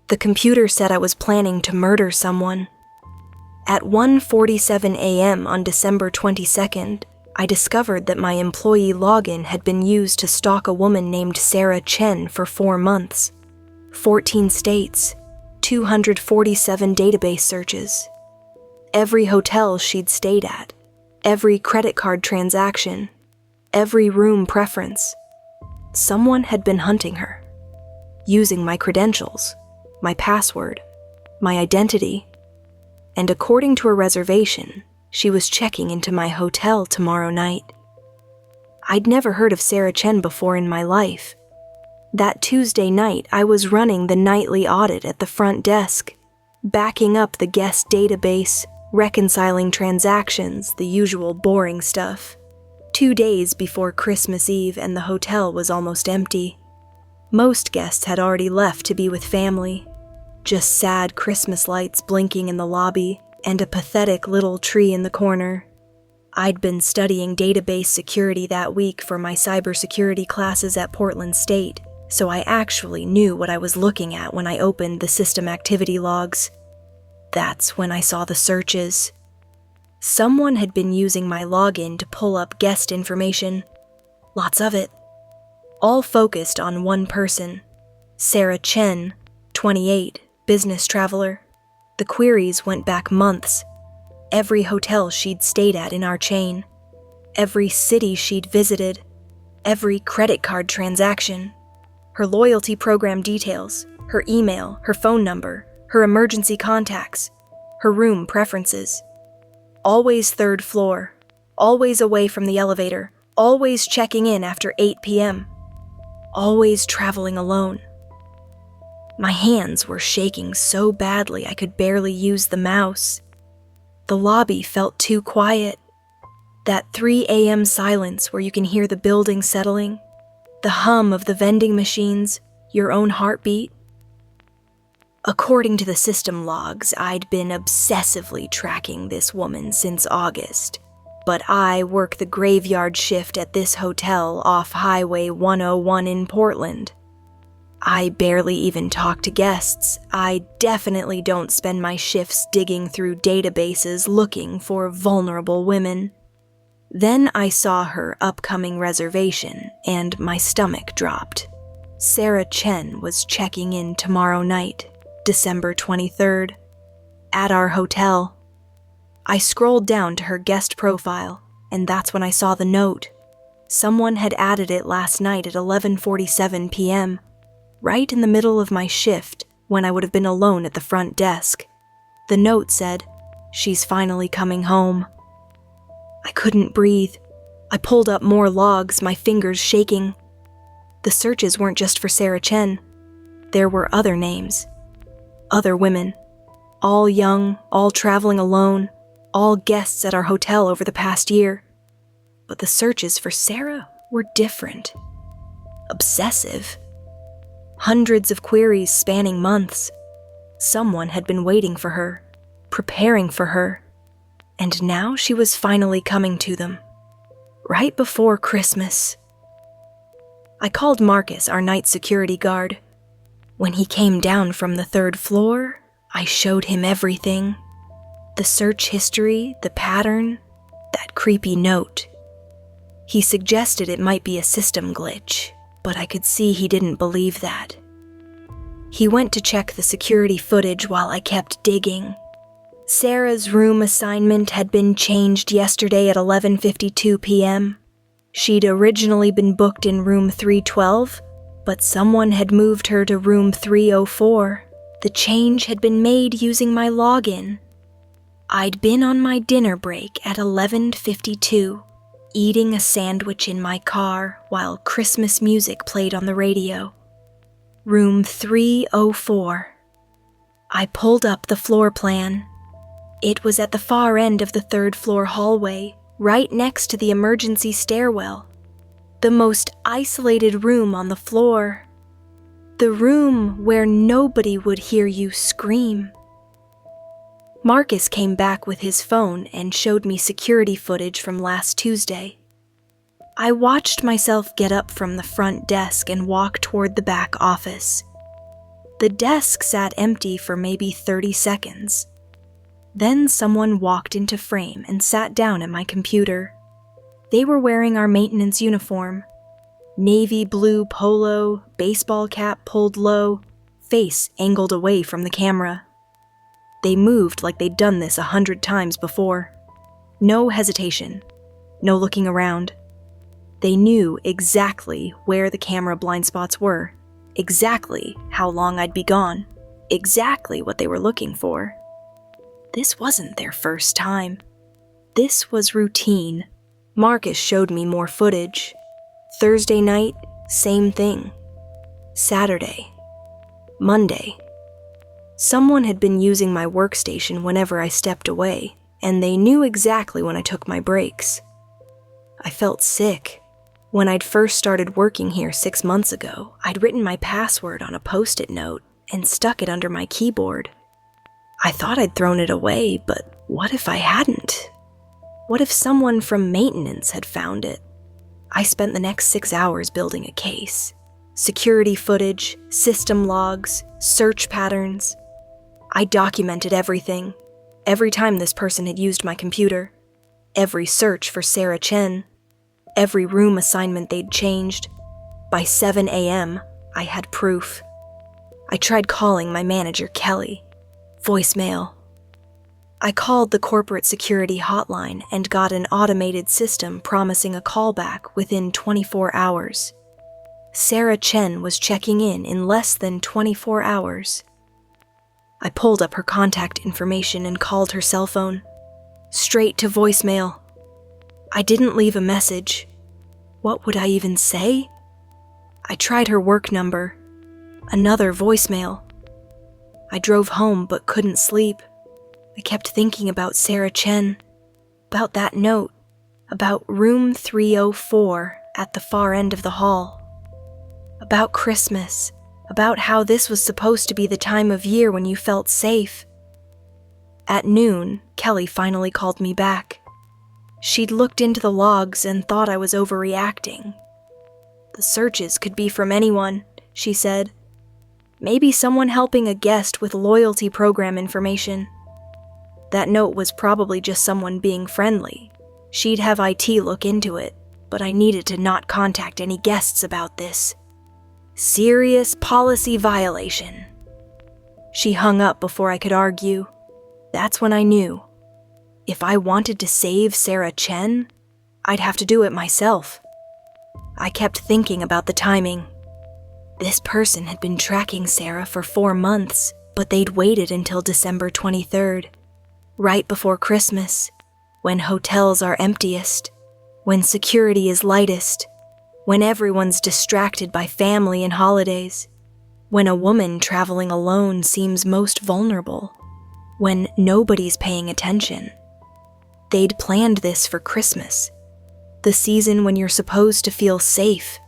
The computer said I was planning to murder someone. At 1:47 a.m. on December 22nd, I discovered that my employee login had been used to stalk a woman named Sarah Chen for 4 months. 14 states, 247 database searches. Every hotel she'd stayed at, every credit card transaction, every room preference. Someone had been hunting her, using my credentials, my password, my identity, and according to a reservation, she was checking into my hotel tomorrow night. I'd never heard of Sarah Chen before in my life. That Tuesday night, I was running the nightly audit at the front desk, backing up the guest database, reconciling transactions, the usual boring stuff. 2 days before Christmas Eve, and the hotel was almost empty. Most guests had already left to be with family. Just sad Christmas lights blinking in the lobby and a pathetic little tree in the corner. I'd been studying database security that week for my cybersecurity classes at Portland State, so I actually knew what I was looking at when I opened the system activity logs. That's when I saw the searches. Someone had been using my login to pull up guest information. Lots of it. All focused on one person, Sarah Chen, 28, business traveler. The queries went back months. Every hotel she'd stayed at in our chain. Every city she'd visited. Every credit card transaction. Her loyalty program details, her email, her phone number, her emergency contacts, her room preferences. Always 3rd floor, always away from the elevator, always checking in after 8 p.m., always traveling alone. My hands were shaking so badly I could barely use the mouse. The lobby felt too quiet. That 3 a.m. silence where you can hear the building settling, the hum of the vending machines, your own heartbeat. According to the system logs, I'd been obsessively tracking this woman since August, but I work the graveyard shift at this hotel off Highway 101 in Portland. I barely even talk to guests. I definitely don't spend my shifts digging through databases looking for vulnerable women. Then I saw her upcoming reservation, and my stomach dropped. Sarah Chen was checking in tomorrow night, December 23rd, at our hotel. I scrolled down to her guest profile, and that's when I saw the note. Someone had added it last night at 11:47 p.m., right in the middle of my shift when I would have been alone at the front desk. The note said, "She's finally coming home." I couldn't breathe. I pulled up more logs, my fingers shaking. The searches weren't just for Sarah Chen. There were other names. Other women. All young, all traveling alone, all guests at our hotel over the past year. But the searches for Sarah were different. Obsessive. Hundreds of queries spanning months. Someone had been waiting for her, preparing for her, and now she was finally coming to them. Right before Christmas. I called Marcus, our night security guard. When he came down from the 3rd floor, I showed him everything. The search history, the pattern, that creepy note. He suggested it might be a system glitch, but I could see he didn't believe that. He went to check the security footage while I kept digging. Sarah's room assignment had been changed yesterday at 11:52 p.m. She'd originally been booked in room 312, but someone had moved her to room 304. The change had been made using my login. I'd been on my dinner break at 11:52, eating a sandwich in my car while Christmas music played on the radio. Room 304. I pulled up the floor plan. It was at the far end of the 3rd floor hallway, right next to the emergency stairwell. The most isolated room on the floor. The room where nobody would hear you scream. Marcus came back with his phone and showed me security footage from last Tuesday. I watched myself get up from the front desk and walk toward the back office. The desk sat empty for maybe 30 seconds. Then someone walked into frame and sat down at my computer. They were wearing our maintenance uniform. Navy blue polo, baseball cap pulled low, face angled away from the camera. They moved like they'd done this 100 times before. No hesitation, no looking around. They knew exactly where the camera blind spots were, exactly how long I'd be gone, exactly what they were looking for. This wasn't their first time. This was routine. Marcus showed me more footage. Thursday night, same thing. Saturday. Monday. Someone had been using my workstation whenever I stepped away, and they knew exactly when I took my breaks. I felt sick. When I'd first started working here 6 months ago, I'd written my password on a Post-it note and stuck it under my keyboard. I thought I'd thrown it away, but what if I hadn't? What if someone from maintenance had found it? I spent the next 6 hours building a case. Security footage, system logs, search patterns. I documented everything. Every time this person had used my computer. Every search for Sarah Chen. Every room assignment they'd changed. By 7 a.m., I had proof. I tried calling my manager, Kelly. Voicemail. I called the corporate security hotline and got an automated system promising a callback within 24 hours. Sarah Chen was checking in less than 24 hours. I pulled up her contact information and called her cell phone. Straight to voicemail. I didn't leave a message. What would I even say? I tried her work number. Another voicemail. I drove home but couldn't sleep. I kept thinking about Sarah Chen, about that note, about room 304 at the far end of the hall, about Christmas, about how this was supposed to be the time of year when you felt safe. At noon, Kelly finally called me back. She'd looked into the logs and thought I was overreacting. The searches could be from anyone, she said. Maybe someone helping a guest with loyalty program information. That note was probably just someone being friendly. She'd have IT look into it, but I needed to not contact any guests about this. Serious policy violation. She hung up before I could argue. That's when I knew. If I wanted to save Sarah Chen, I'd have to do it myself. I kept thinking about the timing. This person had been tracking Sarah for 4 months, but they'd waited until December 23rd. Right before Christmas, when hotels are emptiest, when security is lightest, when everyone's distracted by family and holidays, when a woman traveling alone seems most vulnerable, when nobody's paying attention. They'd planned this for Christmas, the season when you're supposed to feel safe.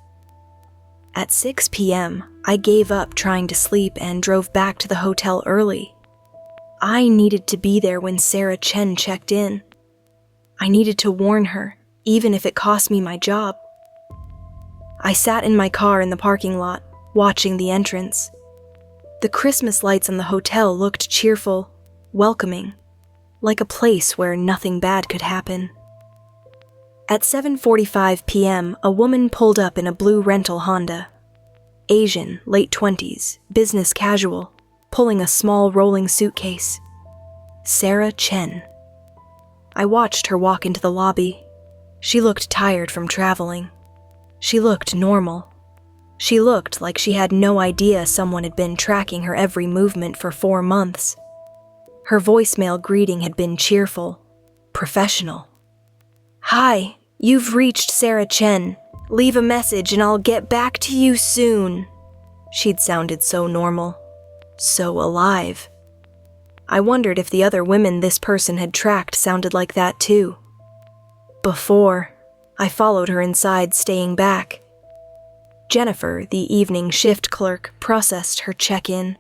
At 6 p.m., I gave up trying to sleep and drove back to the hotel early. I needed to be there when Sarah Chen checked in. I needed to warn her, even if it cost me my job. I sat in my car in the parking lot, watching the entrance. The Christmas lights on the hotel looked cheerful, welcoming, like a place where nothing bad could happen. At 7:45 p.m., a woman pulled up in a blue rental Honda. Asian, late 20s, business casual, pulling a small rolling suitcase. Sarah Chen. I watched her walk into the lobby. She looked tired from traveling. She looked normal. She looked like she had no idea someone had been tracking her every movement for 4 months. Her voicemail greeting had been cheerful, professional. "Hi, you've reached Sarah Chen. Leave a message and I'll get back to you soon." She'd sounded so normal. So alive. I wondered if the other women this person had tracked sounded like that too. Before, I followed her inside, staying back. Jennifer, the evening shift clerk, processed her check-in.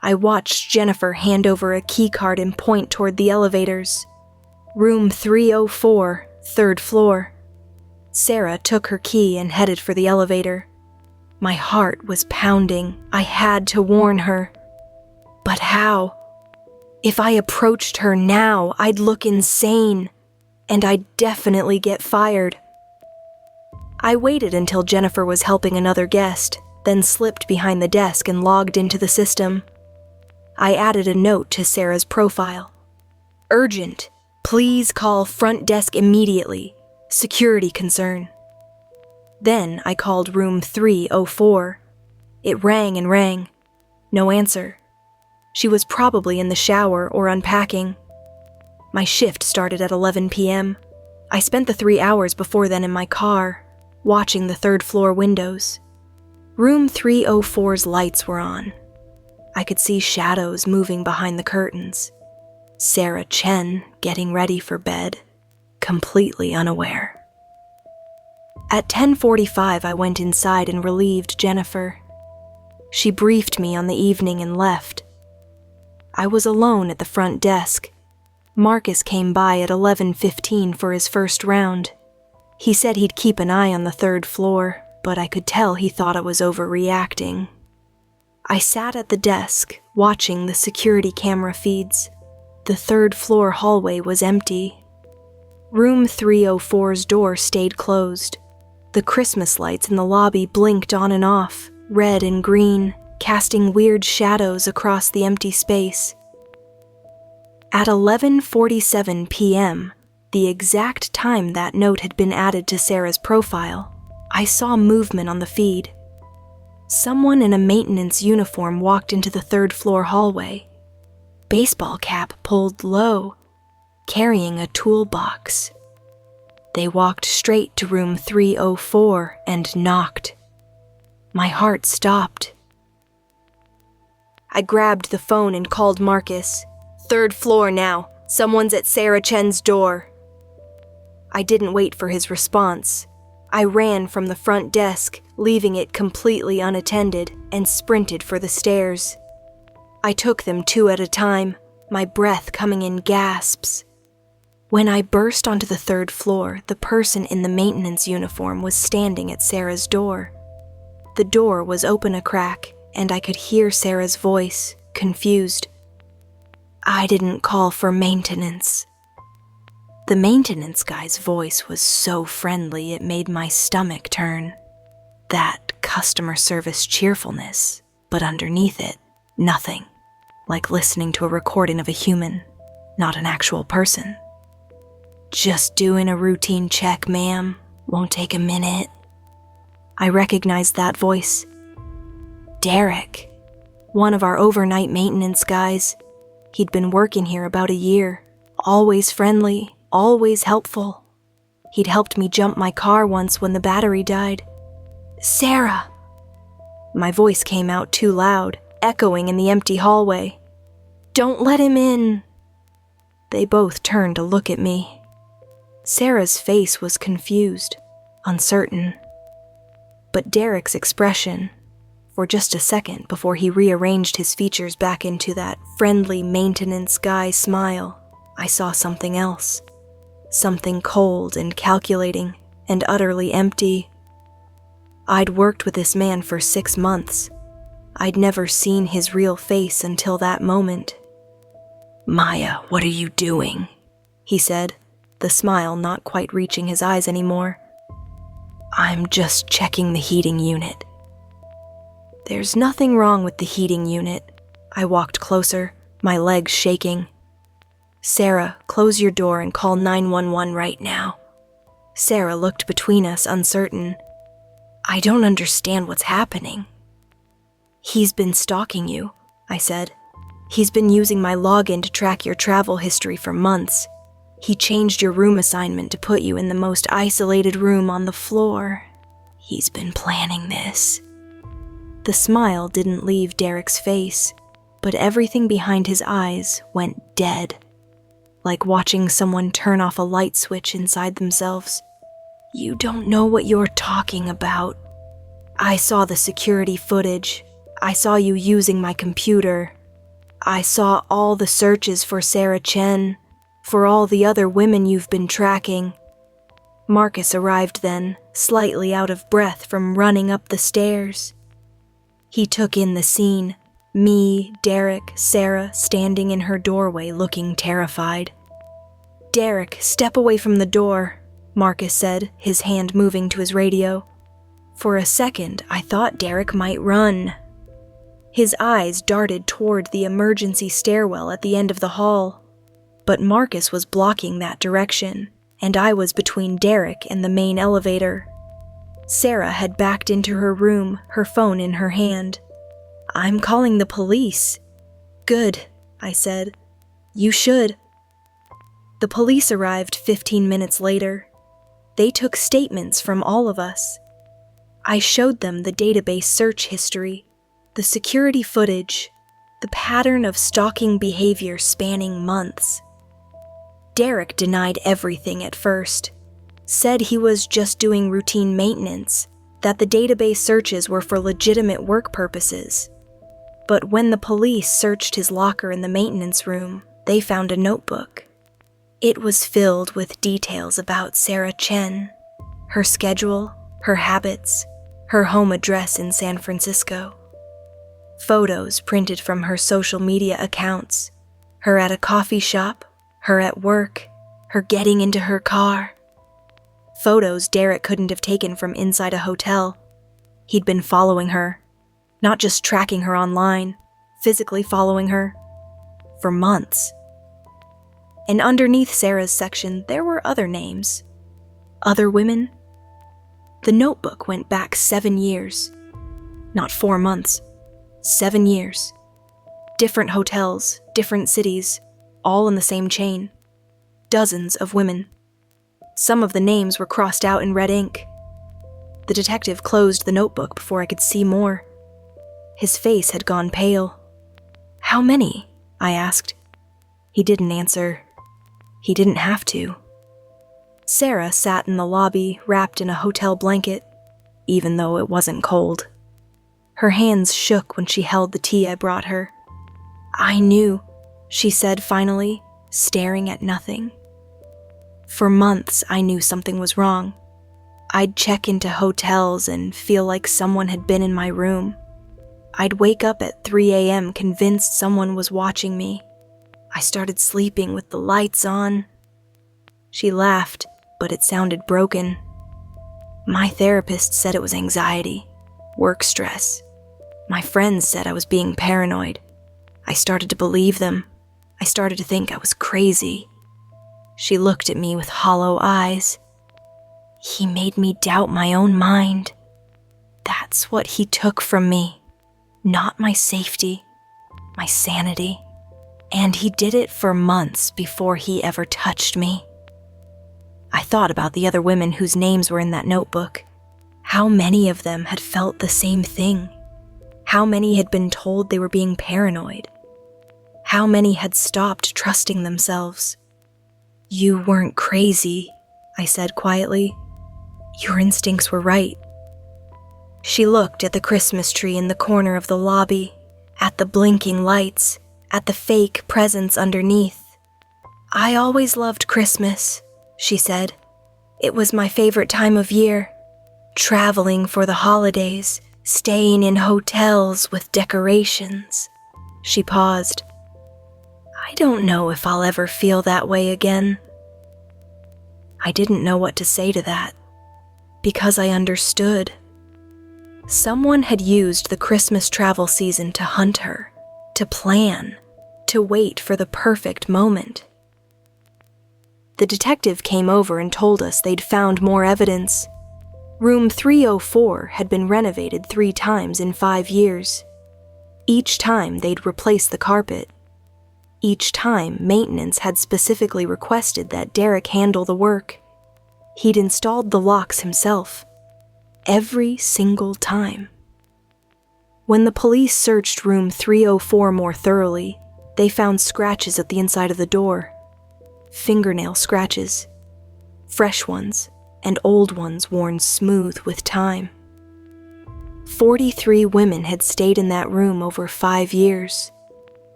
I watched Jennifer hand over a keycard and point toward the elevators. Room 304, 3rd floor. Sarah took her key and headed for the elevator. My heart was pounding. I had to warn her. But how? If I approached her now, I'd look insane, and I'd definitely get fired. I waited until Jennifer was helping another guest, then slipped behind the desk and logged into the system. I added a note to Sarah's profile. Urgent. Please call front desk immediately. Security concern. Then I called room 304. It rang and rang. No answer. She was probably in the shower or unpacking. My shift started at 11 p.m. I spent the 3 hours before then in my car, watching the third-floor windows. Room 304's lights were on. I could see shadows moving behind the curtains. Sarah Chen getting ready for bed, completely unaware. At 10:45, I went inside and relieved Jennifer. She briefed me on the evening and left. I was alone at the front desk. Marcus came by at 11:15 for his first round. He said he'd keep an eye on the third floor, but I could tell he thought I was overreacting. I sat at the desk, watching the security camera feeds. The third-floor hallway was empty. Room 304's door stayed closed. The Christmas lights in the lobby blinked on and off, red and green, casting weird shadows across the empty space. At 11:47 p.m., the exact time that note had been added to Sarah's profile, I saw movement on the feed. Someone in a maintenance uniform walked into the third-floor hallway. Baseball cap pulled low, carrying a toolbox. They walked straight to room 304 and knocked. My heart stopped. I grabbed the phone and called Marcus. "Third floor now. Someone's at Sarah Chen's door." I didn't wait for his response. I ran from the front desk, leaving it completely unattended, and sprinted for the stairs. I took them 2 at a time, my breath coming in gasps. When I burst onto the third floor, the person in the maintenance uniform was standing at Sarah's door. The door was open a crack, and I could hear Sarah's voice, confused. "I didn't call for maintenance." The maintenance guy's voice was so friendly it made my stomach turn. That customer service cheerfulness, but underneath it, nothing. Like listening to a recording of a human, not an actual person. "Just doing a routine check, ma'am. Won't take a minute." I recognized that voice. Derek, one of our overnight maintenance guys. He'd been working here about a year, always friendly, always helpful. He'd helped me jump my car once when the battery died. "Sarah!" My voice came out too loud, echoing in the empty hallway. "Don't let him in." They both turned to look at me. Sarah's face was confused, uncertain. But Derek's expression, for just a second before he rearranged his features back into that friendly maintenance guy smile, I saw something else. Something cold and calculating and utterly empty. I'd worked with this man for 6 months. I'd never seen his real face until that moment. "Maya, what are you doing?" he said, the smile not quite reaching his eyes anymore. "I'm just checking the heating unit." "There's nothing wrong with the heating unit." I walked closer, my legs shaking. "Sarah, close your door and call 911 right now." Sarah looked between us, uncertain. "I don't understand what's happening." "He's been stalking you," I said. "He's been using my login to track your travel history for months. He changed your room assignment to put you in the most isolated room on the floor. He's been planning this." The smile didn't leave Derek's face, but everything behind his eyes went dead, like watching someone turn off a light switch inside themselves. "You don't know what you're talking about. I saw the security footage. I saw you using my computer. I saw all the searches for Sarah Chen, for all the other women you've been tracking. Marcus arrived then, slightly out of breath from running up the stairs. He took in the scene, me, Derek, Sarah standing in her doorway looking terrified. "Derek, step away from the door," Marcus said, his hand moving to his radio. For a second, I thought Derek might run. His eyes darted toward the emergency stairwell at the end of the hall. But Marcus was blocking that direction, and I was between Derek and the main elevator. Sarah had backed into her room, her phone in her hand. "I'm calling the police." "Good," I said. "You should." The police arrived 15 minutes later. They took statements from all of us. I showed them the database search history, the security footage, the pattern of stalking behavior spanning months. Derek denied everything at first, said he was just doing routine maintenance, that the database searches were for legitimate work purposes. But when the police searched his locker in the maintenance room, they found a notebook. It was filled with details about Sarah Chen, her schedule, her habits, her home address in San Francisco. Photos printed from her social media accounts, her at a coffee shop, her at work, her getting into her car. Photos Derek couldn't have taken from inside a hotel. He'd been following her, not just tracking her online, physically following her, for months. And underneath Sarah's section, there were other names. Other women. The notebook went back 7 years. Not 4 months. 7 years. Different hotels, different cities, all in the same chain. Dozens of women. Some of the names were crossed out in red ink. The detective closed the notebook before I could see more. His face had gone pale. "How many?" I asked. He didn't answer. He didn't have to. Sarah sat in the lobby, wrapped in a hotel blanket, even though it wasn't cold. Her hands shook when she held the tea I brought her. "I knew," she said finally, staring at nothing. For months, I knew something was wrong. I'd check into hotels and feel like someone had been in my room. I'd wake up at 3 a.m. convinced someone was watching me. I started sleeping with the lights on. She laughed, but it sounded broken. My therapist said it was anxiety, work stress. My friends said I was being paranoid. I started to believe them. I started to think I was crazy. She looked at me with hollow eyes. He made me doubt my own mind. That's what he took from me. Not my safety, my sanity. And he did it for months before he ever touched me. I thought about the other women whose names were in that notebook. How many of them had felt the same thing? How many had been told they were being paranoid? How many had stopped trusting themselves? "You weren't crazy," I said quietly. "Your instincts were right." She looked at the Christmas tree in the corner of the lobby, at the blinking lights, at the fake presents underneath. "I always loved Christmas," she said. "It was my favorite time of year. Traveling for the holidays, staying in hotels with decorations." She paused. "I don't know if I'll ever feel that way again." I didn't know what to say to that, because I understood. Someone had used the Christmas travel season to hunt her, to plan, to wait for the perfect moment. The detective came over and told us they'd found more evidence. Room 304 had been renovated 3 times in 5 years. Each time they'd replaced the carpet. Each time maintenance had specifically requested that Derek handle the work. He'd installed the locks himself. Every single time. When the police searched room 304 more thoroughly, they found scratches at the inside of the door. Fingernail scratches. Fresh ones and old ones worn smooth with time. 43 women had stayed in that room over 5 years.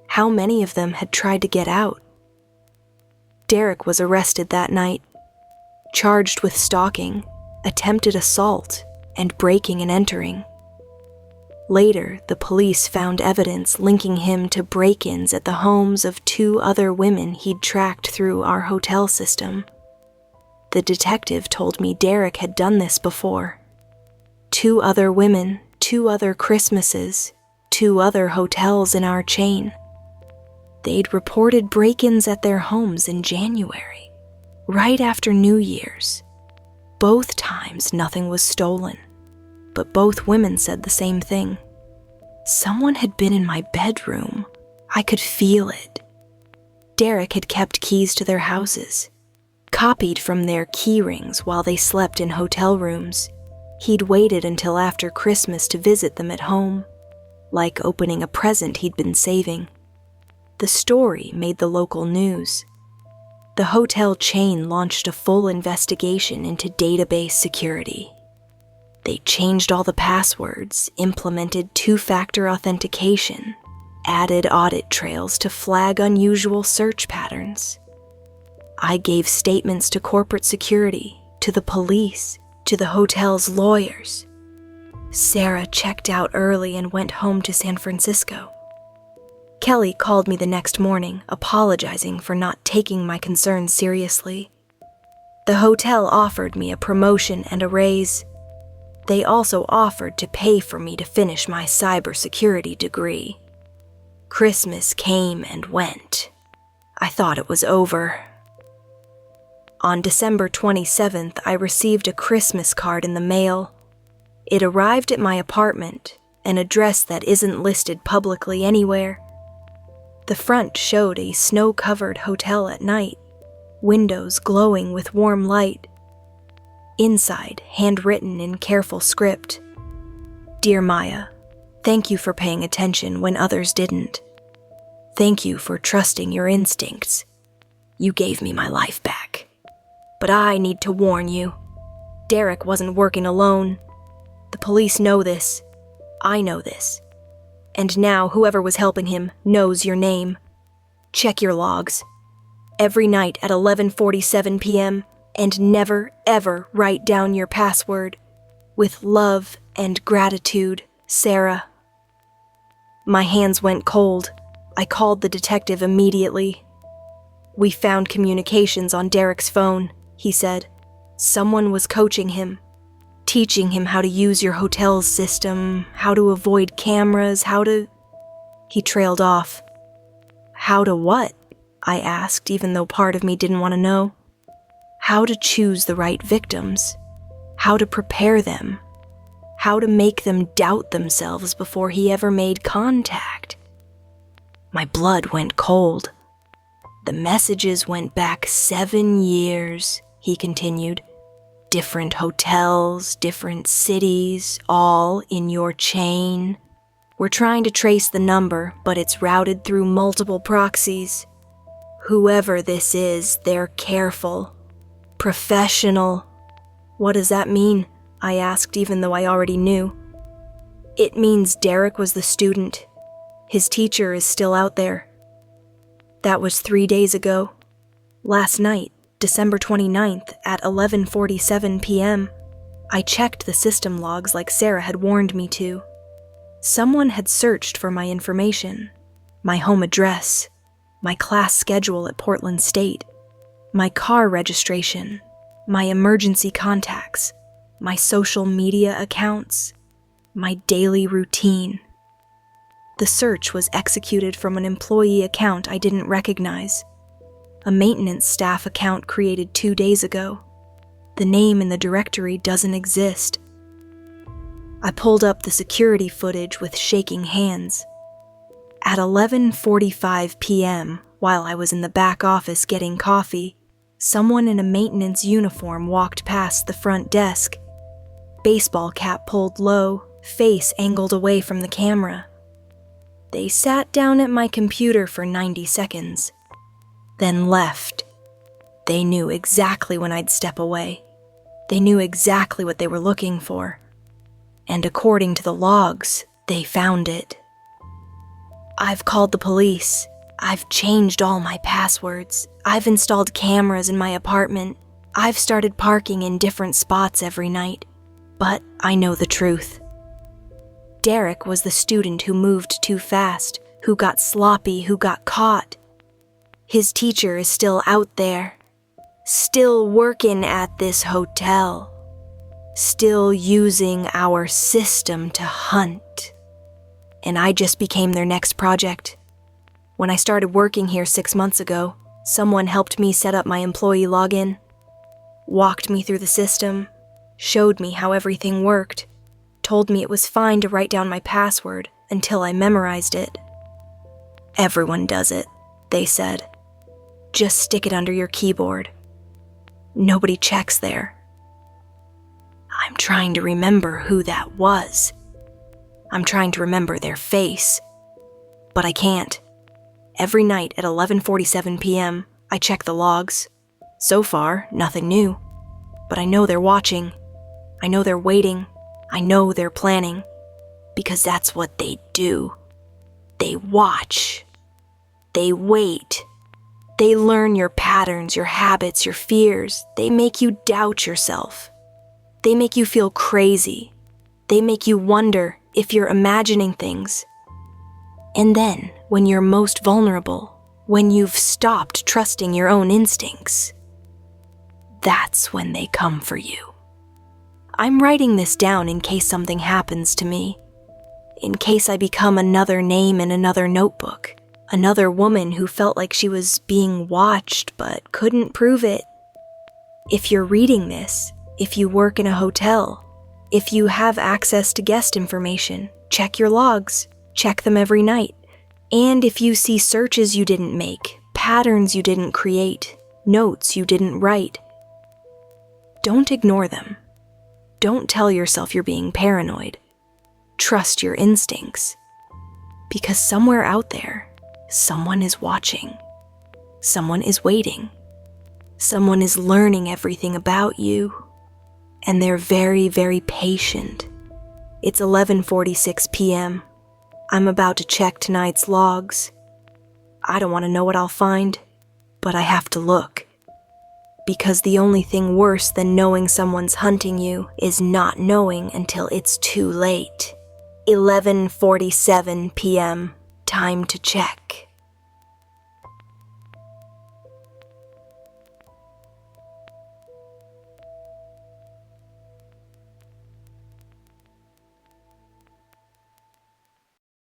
How many of them had tried to get out? Derek was arrested that night. charged with stalking, attempted assault, and breaking and entering. Later, the police found evidence linking him to break-ins at the homes of 2 other women he'd tracked through our hotel system. The detective told me Derek had done this before. 2 other women, 2 other Christmases, 2 other hotels in our chain. They'd reported break-ins at their homes in January, right after New Year's. Both times nothing was stolen, but both women said the same thing. Someone had been in my bedroom. I could feel it. Derek had kept keys to their houses, copied from their key rings while they slept in hotel rooms. He'd waited until after Christmas to visit them at home, like opening a present he'd been saving. The story made the local news. The hotel chain launched a full investigation into database security. They changed all the passwords, implemented 2-factor authentication, added audit trails to flag unusual search patterns. I gave statements to corporate security, to the police, to the hotel's lawyers. Sarah checked out early and went home to San Francisco. Kelly called me the next morning, apologizing for not taking my concerns seriously. The hotel offered me a promotion and a raise. They also offered to pay for me to finish my cybersecurity degree. Christmas came and went. I thought it was over. On December 27th, I received a Christmas card in the mail. It arrived at my apartment, an address that isn't listed publicly anywhere. The front showed a snow-covered hotel at night, windows glowing with warm light. Inside, handwritten in careful script, "Dear Maya, thank you for paying attention when others didn't. Thank you for trusting your instincts. You gave me my life back. But I need to warn you. Derek wasn't working alone. The police know this. I know this. And now whoever was helping him knows your name. Check your logs. Every night at 11:47 p.m., and never, ever write down your password. With love and gratitude, Sarah." My hands went cold. I called the detective immediately. "We found communications on Derek's phone," he said. "Someone was coaching him, teaching him how to use your hotel's system, how to avoid cameras, how to..." He trailed off. "How to what?" I asked, even though part of me didn't want to know. How to choose the right victims, how to prepare them, how to make them doubt themselves before he ever made contact. My blood went cold. "The messages went back 7 years, he continued. Different hotels, different cities, all in your chain. We're trying to trace the number, but it's routed through multiple proxies. Whoever this is, they're careful. Professional." "What does that mean?" I asked, even though I already knew. "It means Derek was the student. His teacher is still out there." That was 3 days ago. Last night, December 29th, at 11:47 p.m., I checked the system logs like Sarah had warned me to. Someone had searched for my information, my home address, my class schedule at Portland State, my car registration, my emergency contacts, my social media accounts, my daily routine. The search was executed from an employee account I didn't recognize, a maintenance staff account created 2 days ago. The name in the directory doesn't exist. I pulled up the security footage with shaking hands. At 11:45 p.m., while I was in the back office getting coffee, someone in a maintenance uniform walked past the front desk. Baseball cap pulled low, face angled away from the camera. They sat down at my computer for 90 seconds, then left. They knew exactly when I'd step away. They knew exactly what they were looking for. And according to the logs, they found it. I've called the police. I've changed all my passwords. I've installed cameras in my apartment. I've started parking in different spots every night, but I know the truth. Derek was the student who moved too fast, who got sloppy, who got caught. His teacher is still out there, still working at this hotel, still using our system to hunt. And I just became their next project. When I started working here 6 months ago, someone helped me set up my employee login, walked me through the system, showed me how everything worked, told me it was fine to write down my password until I memorized it. Everyone does it, they said. Just stick it under your keyboard. Nobody checks there. I'm trying to remember who that was. I'm trying to remember their face, but I can't. Every night at 11:47 p.m., I check the logs. So far, nothing new. But I know they're watching. I know they're waiting. I know they're planning. Because that's what they do. They watch. They wait. They learn your patterns, your habits, your fears. They make you doubt yourself. They make you feel crazy. They make you wonder if you're imagining things. And then, when you're most vulnerable, when you've stopped trusting your own instincts, that's when they come for you. I'm writing this down in case something happens to me, in case I become another name in another notebook, another woman who felt like she was being watched but couldn't prove it. If you're reading this, if you work in a hotel, if you have access to guest information, check your logs, check them every night. And if you see searches you didn't make, patterns you didn't create, notes you didn't write, don't ignore them. Don't tell yourself you're being paranoid. Trust your instincts. Because somewhere out there, someone is watching. Someone is waiting. Someone is learning everything about you. And they're very, very patient. It's 11:46 p.m. I'm about to check tonight's logs. I don't want to know what I'll find, but I have to look. Because the only thing worse than knowing someone's hunting you is not knowing until it's too late. 11:47 p.m. Time to check.